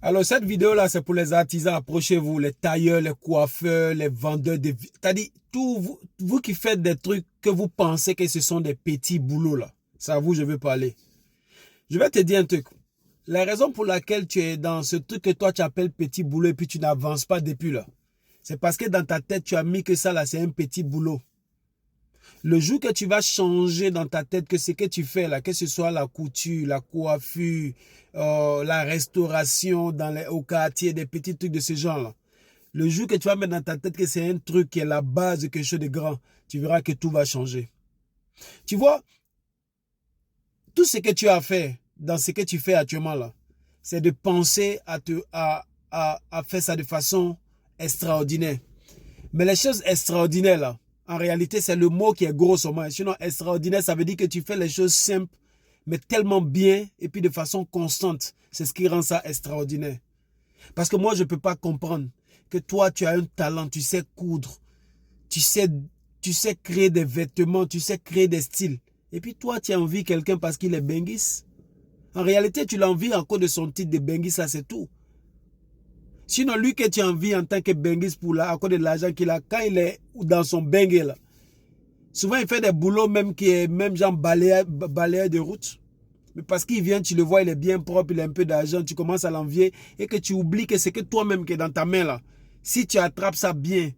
Alors, cette vidéo-là, c'est pour les artisans. Approchez-vous, les tailleurs, les coiffeurs, les vendeurs de... C'est-à-dire, tout vous qui faites des trucs que vous pensez que ce sont des petits boulots, là. C'est à vous, je veux parler. Je vais te dire un truc. La raison pour laquelle tu es dans ce truc que toi, tu appelles petit boulot et puis tu n'avances pas depuis là, c'est parce que dans ta tête, tu as mis que ça, là, c'est un petit boulot. Le jour que tu vas changer dans ta tête que ce que tu fais là, que ce soit la couture, la coiffure, la restauration au quartier, des petits trucs de ce genre-là. Le jour que tu vas mettre dans ta tête que c'est un truc qui est la base de quelque chose de grand, tu verras que tout va changer. Tu vois, tout ce que tu as fait dans ce que tu fais actuellement là, c'est de penser à faire ça de façon extraordinaire. Mais les choses extraordinaires là, en réalité, c'est le mot qui est gros sur moi. Sinon, extraordinaire, ça veut dire que tu fais les choses simples, mais tellement bien et puis de façon constante. C'est ce qui rend ça extraordinaire. Parce que moi, je ne peux pas comprendre que toi, tu as un talent, tu sais coudre, tu sais, tu sais créer des vêtements, tu sais créer des styles. Et puis toi, tu envies quelqu'un parce qu'il est benguis. En réalité, tu l'envies encore de son titre de benguis, ça c'est tout. Sinon, lui que tu envies en tant que benguis pour là, à cause de l'argent qu'il a, quand il est dans son bengue là, souvent il fait des boulots même qui est même genre balayeur de route. Mais parce qu'il vient, tu le vois, il est bien propre, il a un peu d'argent, tu commences à l'envier et que tu oublies que c'est que toi-même qui est dans ta main là. Si tu attrapes ça bien,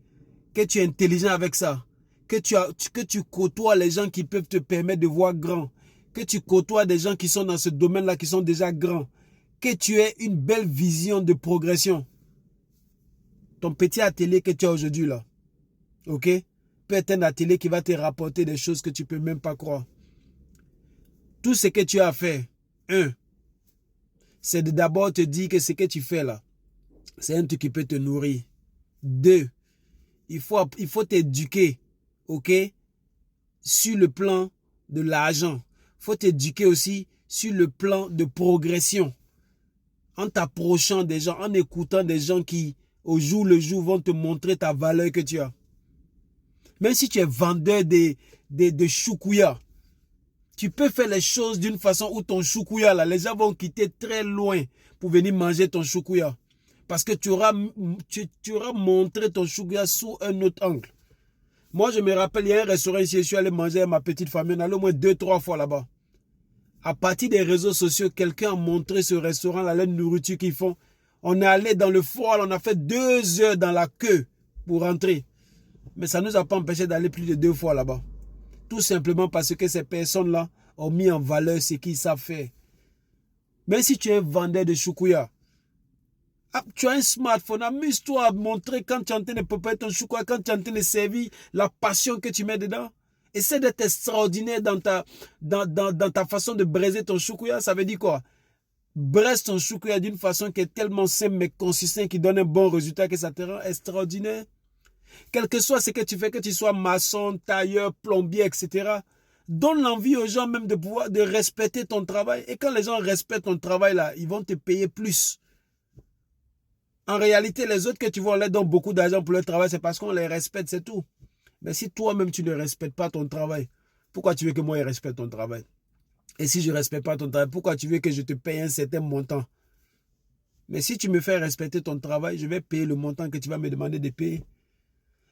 que tu es intelligent avec ça, que tu côtoies les gens qui peuvent te permettre de voir grand, que tu côtoies des gens qui sont dans ce domaine-là, qui sont déjà grands, que tu aies une belle vision de progression. Ton petit atelier que tu as aujourd'hui là, ok, peut être un atelier qui va te rapporter des choses que tu ne peux même pas croire. Tout ce que tu as fait, c'est de d'abord te dire que ce que tu fais là, c'est un truc qui peut te nourrir. 2, il faut t'éduquer, ok, sur le plan de l'argent. Il faut t'éduquer aussi sur le plan de progression. En t'approchant des gens, en écoutant des gens qui, au jour le jour, vont te montrer ta valeur que tu as. Même si tu es vendeur de choukouya, tu peux faire les choses d'une façon où ton choukouya, là, les gens vont quitter très loin pour venir manger ton choukouya. Parce que tu auras montré ton choukouya sous un autre angle. Moi, je me rappelle, il y a un restaurant ici, je suis allé manger avec ma petite famille, on est allé au moins 2-3 fois là-bas. À partir des réseaux sociaux, quelqu'un a montré ce restaurant, la nourriture qu'ils font. On est allé dans le foire, on a fait 2 heures dans la queue pour rentrer. Mais ça ne nous a pas empêché d'aller plus de 2 fois là-bas. Tout simplement parce que ces personnes-là ont mis en valeur ce qu'ils savent faire. Même si tu es un vendeur de choukouya, tu as un smartphone, amuse-toi à montrer quand tu es en train de préparer ton choukouya, quand tu es en train de servir, la passion que tu mets dedans. Essaie d'être extraordinaire dans ta façon de braiser ton choukouya. Ça veut dire quoi? Braise ton choukouya d'une façon qui est tellement simple mais consistante, qui donne un bon résultat, que ça te rend extraordinaire. Quel que soit ce que tu fais, que tu sois maçon, tailleur, plombier, etc., donne l'envie aux gens même de respecter ton travail. Et quand les gens respectent ton travail, là, ils vont te payer plus. En réalité, les autres que tu vois, on leur donne beaucoup d'argent pour leur travail, c'est parce qu'on les respecte, c'est tout. Mais si toi-même, tu ne respectes pas ton travail, pourquoi tu veux que moi, je respecte ton travail? Et si je ne respecte pas ton travail, pourquoi tu veux que je te paye un certain montant? Mais si tu me fais respecter ton travail, je vais payer le montant que tu vas me demander de payer.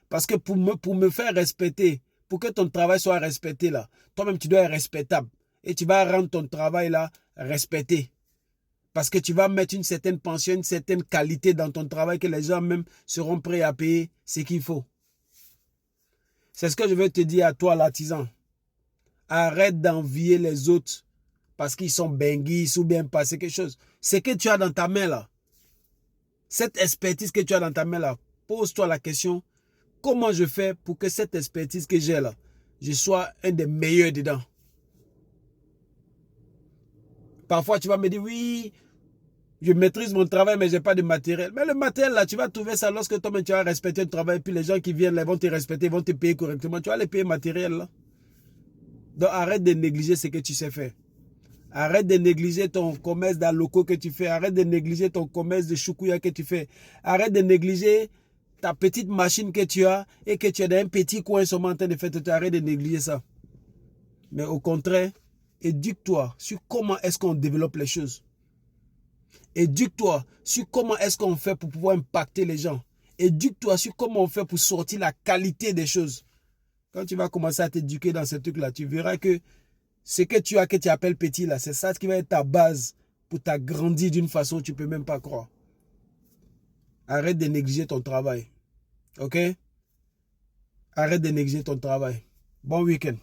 Parce que pour me faire respecter, pour que ton travail soit respecté là, toi-même tu dois être respectable. Et tu vas rendre ton travail là respecté. Parce que tu vas mettre une certaine pension, une certaine qualité dans ton travail que les gens même seront prêts à payer ce qu'il faut. C'est ce que je veux te dire à toi l'artisan. Arrête d'envier les autres parce qu'ils sont benguis ou bien passé quelque chose. Ce que tu as dans ta main là, cette expertise que tu as dans ta main là, pose-toi la question. Comment je fais pour que cette expertise que j'ai là, je sois un des meilleurs dedans? Parfois, tu vas me dire, oui, je maîtrise mon travail, mais je n'ai pas de matériel. Mais le matériel, là, tu vas trouver ça lorsque toi-même, tu vas respecter le travail, puis les gens qui viennent là, vont te respecter, vont te payer correctement. Tu vas les payer matériel, là. Donc, arrête de négliger ce que tu sais faire. Arrête de négliger ton commerce d'aloko que tu fais. Arrête de négliger ton commerce de choukouya que tu fais. Arrête de négliger ta petite machine que tu as et que tu es dans un petit coin seulement en train de faire. Arrête de négliger ça. Mais au contraire, éduque-toi sur comment est-ce qu'on développe les choses. Éduque-toi sur comment est-ce qu'on fait pour pouvoir impacter les gens. Éduque-toi sur comment on fait pour sortir la qualité des choses. Quand tu vas commencer à t'éduquer dans ce truc-là, tu verras que ce que tu as, que tu appelles petit, là, c'est ça qui va être ta base pour t'agrandir d'une façon que tu ne peux même pas croire. Arrête de négliger ton travail. OK? Arrête de négliger ton travail. Bon week-end.